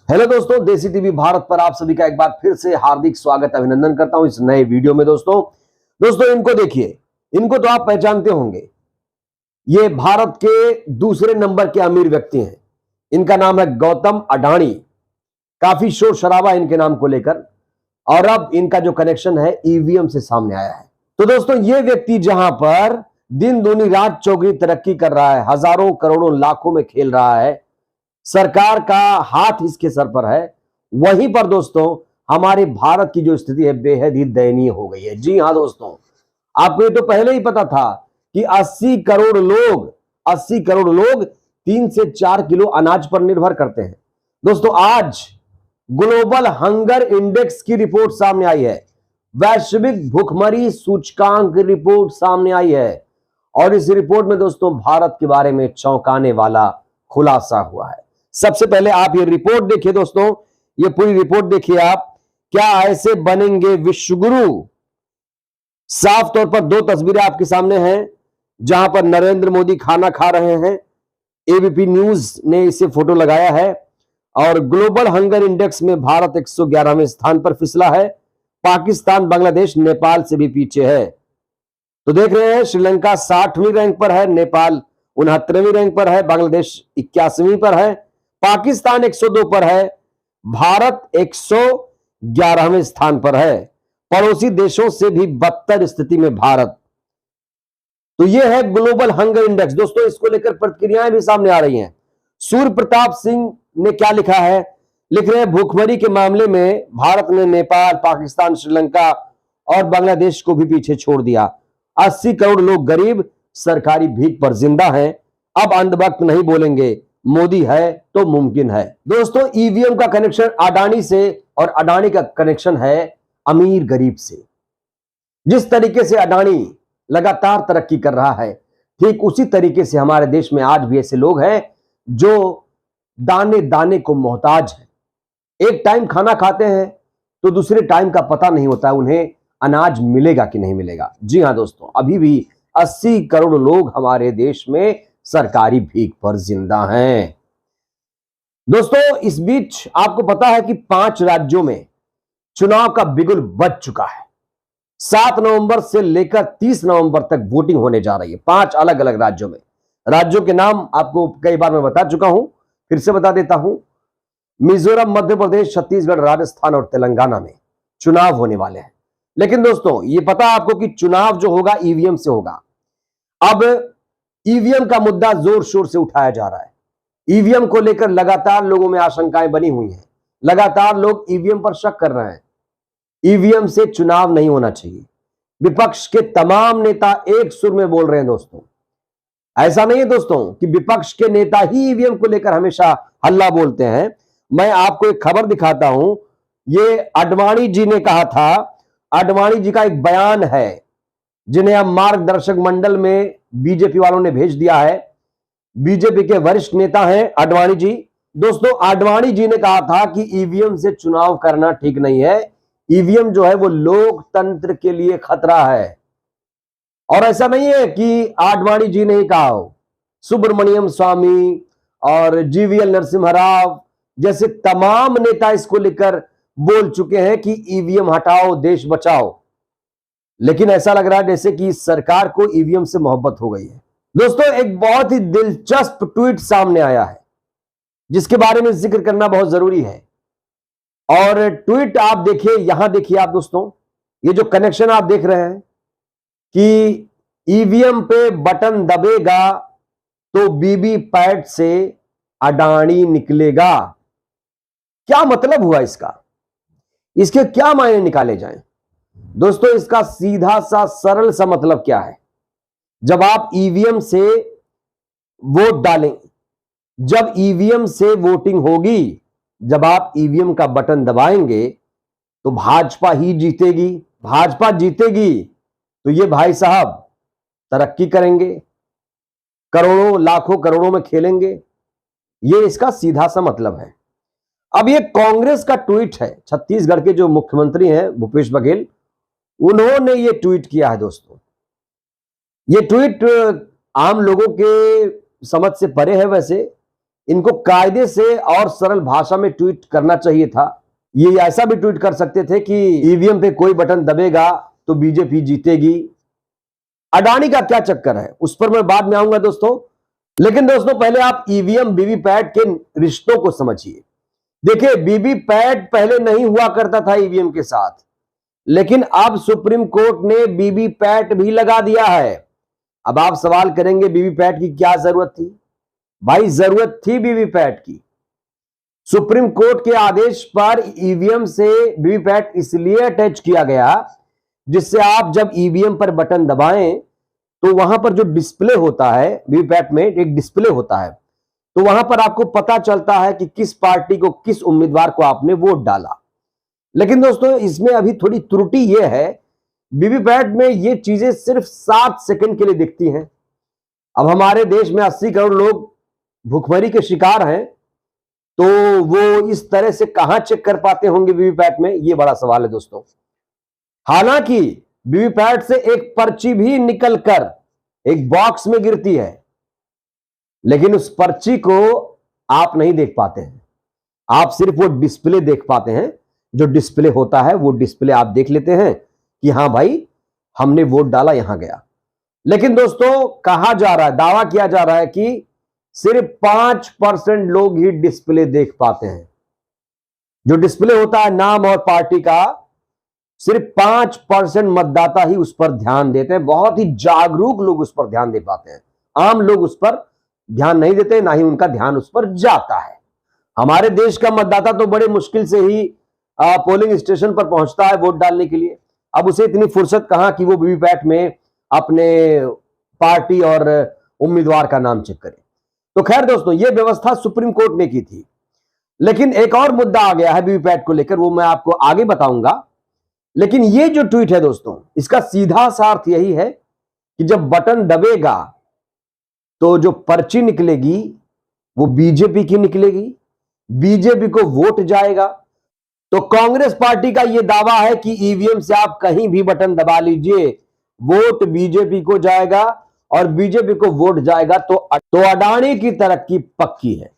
Hello दोस्तों, देसी TV Bharat पर आप सभी का एक बार फिर से हार्दिक स्वागत अभिनंदन करता हूं इस नए वीडियो में। दोस्तों इनको देखिए, इनको तो आप पहचानते होंगे। ये भारत के दूसरे नंबर के अमीर व्यक्ति हैं। इनका नाम है गौतम अडानी। काफी शोर शराबा इनके नाम को लेकर, और अब इनका जो कनेक्शन है ईवीएम से सामने आया है। तो दोस्तों ये व्यक्ति जहां पर दिन दूनी रात चौगुनी तरक्की कर रहा है, हजारों करोड़ों लाखों में खेल रहा है, सरकार का हाथ इसके सर पर है, वहीं पर दोस्तों हमारे भारत की जो स्थिति है बेहद ही दयनीय हो गई है। जी हां दोस्तों, आपको ये तो पहले ही पता था कि 80 करोड़ लोग 3 से 4 किलो अनाज पर निर्भर करते हैं। दोस्तों आज ग्लोबल हंगर इंडेक्स की रिपोर्ट सामने आई है, वैश्विक भूखमरी सूचकांक रिपोर्ट सामने आई है, और इस रिपोर्ट में दोस्तों भारत के बारे में चौंकाने वाला खुलासा हुआ है। सबसे पहले आप ये रिपोर्ट देखिए दोस्तों, ये पूरी रिपोर्ट देखिए आप। क्या ऐसे बनेंगे विश्वगुरु? साफ तौर पर दो तस्वीरें आपके सामने हैं, जहां पर नरेंद्र मोदी खाना खा रहे हैं। एबीपी न्यूज ने इसे फोटो लगाया है, और ग्लोबल हंगर इंडेक्स में भारत 111वें स्थान पर फिसला है। पाकिस्तान, बांग्लादेश, नेपाल से भी पीछे है। तो देख रहे हैं, श्रीलंका 60वीं रैंक पर है, नेपाल 69वीं रैंक पर है, बांग्लादेश 81वीं पर है, पाकिस्तान 102 पर है, भारत 111वें स्थान पर है। पड़ोसी देशों से भी बदतर स्थिति में भारत। तो यह है ग्लोबल हंगर इंडेक्स। दोस्तों इसको लेकर प्रतिक्रियाएं भी सामने आ रही हैं। सूर्य प्रताप सिंह ने क्या लिखा है? लिख रहे हैं, भूखमरी के मामले में भारत ने नेपाल, पाकिस्तान, श्रीलंका और बांग्लादेश को भी पीछे छोड़ दिया। 80 करोड़ लोग गरीब, सरकारी भीख पर जिंदा हैं। अब अंधभक्त नहीं बोलेंगे, मोदी है तो मुमकिन है। दोस्तों ईवीएम का कनेक्शन अडानी से, और अडानी का कनेक्शन है अमीर गरीब से। जिस तरीके से अडानी लगातार तरक्की कर रहा है, ठीक उसी तरीके से हमारे देश में आज भी ऐसे लोग हैं जो दाने दाने को मोहताज हैं। एक टाइम खाना खाते हैं तो दूसरे टाइम का पता नहीं होता है उन्हें अनाज मिलेगा कि नहीं मिलेगा। जी हां दोस्तों, अभी भी 80 करोड़ लोग हमारे देश में सरकारी भीख पर जिंदा हैं। दोस्तों इस बीच आपको पता है कि 5 राज्यों में चुनाव का बिगुल बज चुका है। 7 नवंबर से लेकर 30 नवंबर तक वोटिंग होने जा रही है 5 अलग अलग राज्यों में। राज्यों के नाम आपको कई बार मैं बता चुका हूं, फिर से बता देता हूं। मिजोरम, मध्य प्रदेश, छत्तीसगढ़, राजस्थान और तेलंगाना में चुनाव होने वाले हैं। लेकिन दोस्तों ये पता आपको कि चुनाव जो होगा ईवीएम से होगा। अब ईवीएम का मुद्दा जोर शोर से उठाया जा रहा है। ईवीएम को लेकर लगातार लोगों में आशंकाएं बनी हुई हैं। लगातार लोग ईवीएम पर शक कर रहे हैं। ईवीएम से चुनाव नहीं होना चाहिए। विपक्ष के तमाम नेता एक सुर में बोल रहे हैं दोस्तों। ऐसा नहीं है दोस्तों कि विपक्ष के नेता ही ईवीएम को लेकर हमेशा हल्ला बोलते हैं। मैं आपको एक खबर दिखाता हूं, ये आडवाणी जी ने कहा था। आडवाणी जी का एक बयान है जिन्हें अब मार्गदर्शक मंडल में बीजेपी वालों ने भेज दिया है। बीजेपी के वरिष्ठ नेता हैं आडवाणी जी। दोस्तों आडवाणी जी ने कहा था कि ईवीएम से चुनाव करना ठीक नहीं है। ईवीएम जो है वो लोकतंत्र के लिए खतरा है। और ऐसा नहीं है कि आडवाणी जी ने ही कहा हो, सुब्रमण्यम स्वामी और जीवीएल नरसिम्हा राव जैसे तमाम नेता इसको लेकर बोल चुके हैं कि ईवीएम हटाओ, देश बचाओ। लेकिन ऐसा लग रहा है जैसे कि सरकार को ईवीएम से मोहब्बत हो गई है। दोस्तों एक बहुत ही दिलचस्प ट्वीट सामने आया है जिसके बारे में जिक्र करना बहुत जरूरी है। और ट्वीट आप देखिए, यहां देखिए आप दोस्तों, ये जो कनेक्शन आप देख रहे हैं कि ईवीएम पे बटन दबेगा तो वीवीपैट से अडानी निकलेगा। क्या मतलब हुआ इसका? इसके क्या मायने निकाले जाएं? दोस्तों इसका सीधा सा सरल सा मतलब क्या है? जब आप ईवीएम से वोट डालें, जब ईवीएम से वोटिंग होगी, जब आप ईवीएम का बटन दबाएंगे तो भाजपा ही जीतेगी। भाजपा जीतेगी तो ये भाई साहब तरक्की करेंगे, करोड़ों लाखों करोड़ों में खेलेंगे। ये इसका सीधा सा मतलब है। अब ये कांग्रेस का ट्वीट है। छत्तीसगढ़ के जो मुख्यमंत्री हैं भूपेश बघेल, उन्होंने ये ट्वीट किया है दोस्तों। ये ट्वीट आम लोगों के समझ से परे है वैसे, इनको कायदे से और सरल भाषा में ट्वीट करना चाहिए था। ये ऐसा भी ट्वीट कर सकते थे कि ईवीएम पे कोई बटन दबेगा तो बीजेपी जीतेगी। अडानी का क्या चक्कर है उस पर मैं बाद में आऊंगा दोस्तों। लेकिन दोस्तों पहले आप ईवीएम वीवीपैट के रिश्तों को समझिए। देखिए, वीवीपैट पहले नहीं हुआ करता था ईवीएम के साथ, लेकिन अब सुप्रीम कोर्ट ने वीवीपैट भी लगा दिया है। अब आप सवाल करेंगे वीवीपैट की क्या जरूरत थी? भाई जरूरत थी वीवीपैट की। सुप्रीम कोर्ट के आदेश पर ईवीएम से वीवीपैट इसलिए अटैच किया गया जिससे आप जब ईवीएम पर बटन दबाएं तो वहां पर जो डिस्प्ले होता है, वीवीपैट में एक डिस्प्ले होता है, तो वहां पर आपको पता चलता है कि किस पार्टी को, किस उम्मीदवार को आपने वोट डाला। लेकिन दोस्तों इसमें अभी थोड़ी त्रुटि यह है, वीवीपैट में ये चीजें सिर्फ 7 सेकंड के लिए दिखती हैं। अब हमारे देश में 80 करोड़ लोग भूखमरी के शिकार हैं, तो वो इस तरह से कहां चेक कर पाते होंगे वीवीपैट में? ये बड़ा सवाल है दोस्तों। हालांकि वीवीपैट से एक पर्ची भी निकलकर एक बॉक्स में गिरती है, लेकिन उस पर्ची को आप नहीं देख पाते हैं। आप सिर्फ वो डिस्प्ले देख पाते हैं। जो डिस्प्ले होता है वो डिस्प्ले आप देख लेते हैं कि हां भाई हमने वोट डाला, यहां गया। लेकिन दोस्तों कहा जा रहा है, दावा किया जा रहा है कि सिर्फ 5% लोग ही डिस्प्ले देख पाते हैं। जो डिस्प्ले होता है नाम और पार्टी का, सिर्फ 5% मतदाता ही उस पर ध्यान देते हैं। बहुत ही जागरूक लोग उस पर ध्यान दे पाते हैं। आम लोग उस पर ध्यान नहीं देते, ना ही उनका ध्यान उस पर जाता है। हमारे देश का मतदाता तो बड़े मुश्किल से ही पोलिंग स्टेशन पर पहुंचता है वोट डालने के लिए। अब उसे इतनी फुर्सत कहां कि वो वीवीपैट में अपने पार्टी और उम्मीदवार का नाम चेक करे। तो खैर दोस्तों, ये व्यवस्था सुप्रीम कोर्ट ने की थी। लेकिन एक और मुद्दा आ गया है वीवीपैट को लेकर, वो मैं आपको आगे बताऊंगा। लेकिन ये जो ट्वीट है दोस्तों, इसका सीधा सा अर्थ यही है कि जब बटन दबेगा तो जो पर्ची निकलेगी वो बीजेपी की निकलेगी, बीजेपी को वोट जाएगा। तो कांग्रेस पार्टी का यह दावा है कि ईवीएम से आप कहीं भी बटन दबा लीजिए, वोट बीजेपी को जाएगा और बीजेपी को वोट जाएगा। तो अडानी की तरक्की पक्की है।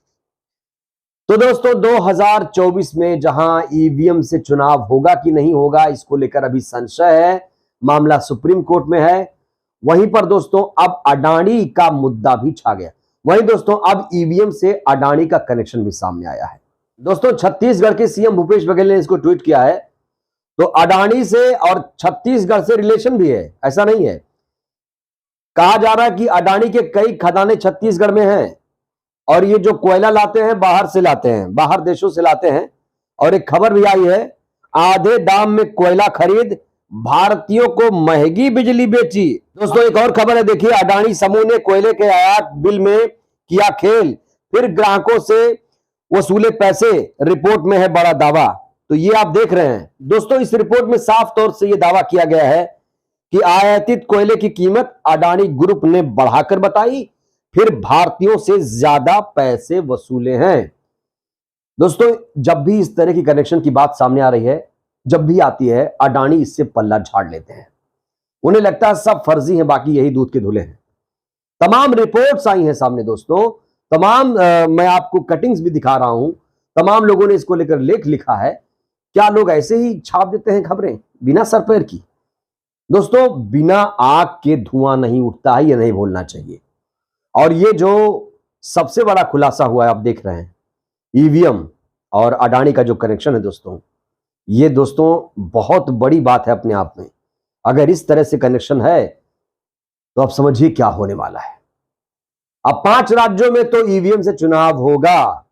तो दोस्तों 2024 में जहां ईवीएम से चुनाव होगा कि नहीं होगा, इसको लेकर अभी संशय है, मामला सुप्रीम कोर्ट में है। वहीं पर दोस्तों अब अडानी का मुद्दा भी छा गया। वहीं दोस्तों अब ईवीएम से अडानी का कनेक्शन भी सामने आया है। दोस्तों छत्तीसगढ़ के सीएम भूपेश बघेल ने इसको ट्वीट किया है। तो अडानी से और छत्तीसगढ़ से रिलेशन भी है, ऐसा नहीं है। कहा जा रहा है कि अडानी के कई खदानें छत्तीसगढ़ में हैं और ये जो कोयला लाते हैं बाहर से लाते हैं, बाहर देशों से लाते हैं। और एक खबर भी आई है, आधे दाम में कोयला खरीद भारतीयों को महंगी बिजली बेची। दोस्तों एक और खबर है, देखिए अडानी समूह ने कोयले के आयात बिल में किया खेल, फिर ग्राहकों से वसूले पैसे, रिपोर्ट में है बड़ा दावा। तो ये आप देख रहे हैं दोस्तों, इस रिपोर्ट में साफ तौर से यह दावा किया गया है कि आयातित कोयले की कीमत अडानी ग्रुप ने बढ़ाकर बताई, फिर भारतीयों से ज्यादा पैसे वसूले हैं। दोस्तों जब भी इस तरह की कनेक्शन की बात सामने आ रही है, जब भी आती है, अडानी इससे पल्ला झाड़ लेते हैं। उन्हें लगता है सब फर्जी हैं, बाकी यही दूध के धुले हैं। तमाम रिपोर्ट्स आई हैं सामने दोस्तों, तमाम मैं आपको कटिंग्स भी दिखा रहा हूं, तमाम लोगों ने इसको लेकर लेख लिखा है। क्या लोग ऐसे ही छाप देते हैं खबरें बिना सर पैर की? दोस्तों बिना आग के धुआं नहीं उठता है, यह नहीं भूलना चाहिए। और ये जो सबसे बड़ा खुलासा हुआ है, आप देख रहे हैं, ईवीएम और अडानी का जो कनेक्शन है दोस्तों, ये दोस्तों बहुत बड़ी बात है अपने आप में। अगर इस तरह से कनेक्शन है तो आप समझिए क्या होने वाला है। अब 5 राज्यों में तो ईवीएम से चुनाव होगा,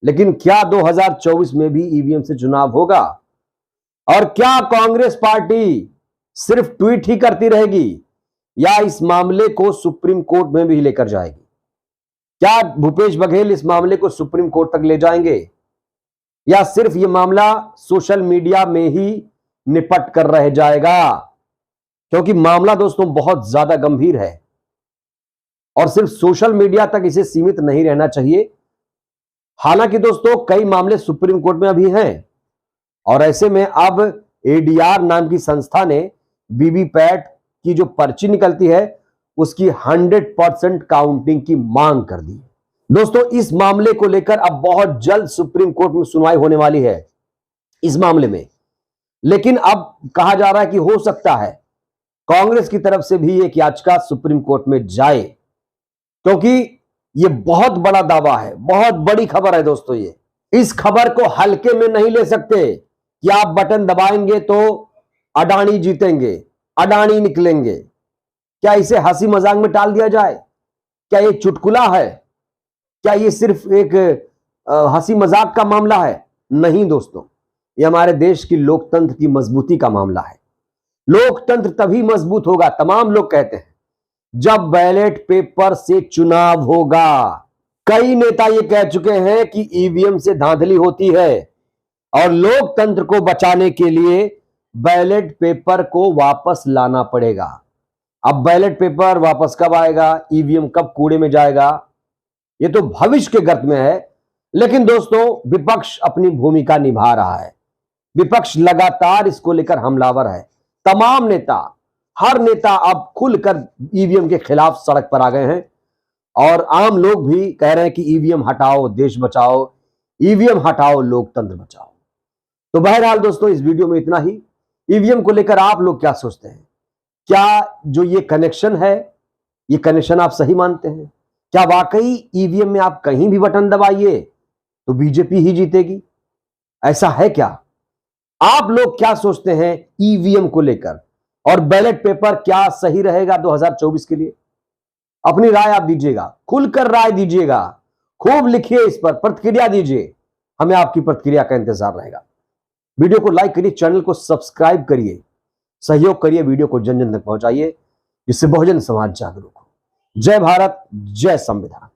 लेकिन क्या 2024 में भी ईवीएम से चुनाव होगा? और क्या कांग्रेस पार्टी सिर्फ ट्वीट ही करती रहेगी या इस मामले को सुप्रीम कोर्ट में भी लेकर जाएगी? क्या भूपेश बघेल इस मामले को सुप्रीम कोर्ट तक ले जाएंगे या सिर्फ यह मामला सोशल मीडिया में ही निपट कर रह जाएगा? क्योंकि मामला दोस्तों बहुत ज्यादा गंभीर है और सिर्फ सोशल मीडिया तक इसे सीमित नहीं रहना चाहिए। हालांकि दोस्तों कई मामले सुप्रीम कोर्ट में अभी हैं और ऐसे में अब एडीआर नाम की संस्था ने वीवीपैट की जो पर्ची निकलती है उसकी 100% काउंटिंग की मांग कर दी। दोस्तों इस मामले को लेकर अब बहुत जल्द सुप्रीम कोर्ट में सुनवाई होने वाली है इस मामले में। लेकिन अब कहा जा रहा है कि हो सकता है कांग्रेस की तरफ से भी एक याचिका सुप्रीम कोर्ट में जाए, क्योंकि यह बहुत बड़ा दावा है, बहुत बड़ी खबर है दोस्तों। ये इस खबर को हल्के में नहीं ले सकते कि आप बटन दबाएंगे तो अडानी जीतेंगे, अडानी निकलेंगे। क्या इसे हंसी मजाक में टाल दिया जाए? क्या ये चुटकुला है? क्या ये सिर्फ एक हंसी मजाक का मामला है? नहीं दोस्तों, ये हमारे देश की लोकतंत्र की मजबूती का मामला है। लोकतंत्र तभी मजबूत होगा, तमाम लोग कहते हैं, जब बैलेट पेपर से चुनाव होगा। कई नेता ये कह चुके हैं कि ईवीएम से धांधली होती है और लोकतंत्र को बचाने के लिए बैलेट पेपर को वापस लाना पड़ेगा। अब बैलेट पेपर वापस कब आएगा, ईवीएम कब कूड़े में जाएगा, ये तो भविष्य के गर्त में है। लेकिन दोस्तों विपक्ष अपनी भूमिका निभा रहा है। विपक्ष लगातार इसको लेकर हमलावर है। तमाम नेता, हर नेता अब खुलकर ईवीएम के खिलाफ सड़क पर आ गए हैं और आम लोग भी कह रहे हैं कि ईवीएम हटाओ, देश बचाओ, ईवीएम हटाओ, लोकतंत्र बचाओ। तो बहरहाल दोस्तों इस वीडियो में इतना ही। ईवीएम को लेकर आप लोग क्या सोचते हैं? क्या जो ये कनेक्शन है, ये कनेक्शन आप सही मानते हैं? क्या वाकई ईवीएम में आप कहीं भी बटन दबाइए तो बीजेपी ही जीतेगी? ऐसा है क्या? आप लोग क्या सोचते हैं ईवीएम को लेकर? और बैलेट पेपर क्या सही रहेगा 2024 के लिए? अपनी राय आप दीजिएगा, खुलकर राय दीजिएगा, खूब लिखिए, इस पर प्रतिक्रिया दीजिए। हमें आपकी प्रतिक्रिया का इंतजार रहेगा। वीडियो को लाइक करिए, चैनल को सब्सक्राइब करिए, सहयोग करिए, वीडियो को जन जन तक पहुंचाइए, जिससे बहुजन समाज जागरूक हो। जय भारत, जय संविधान।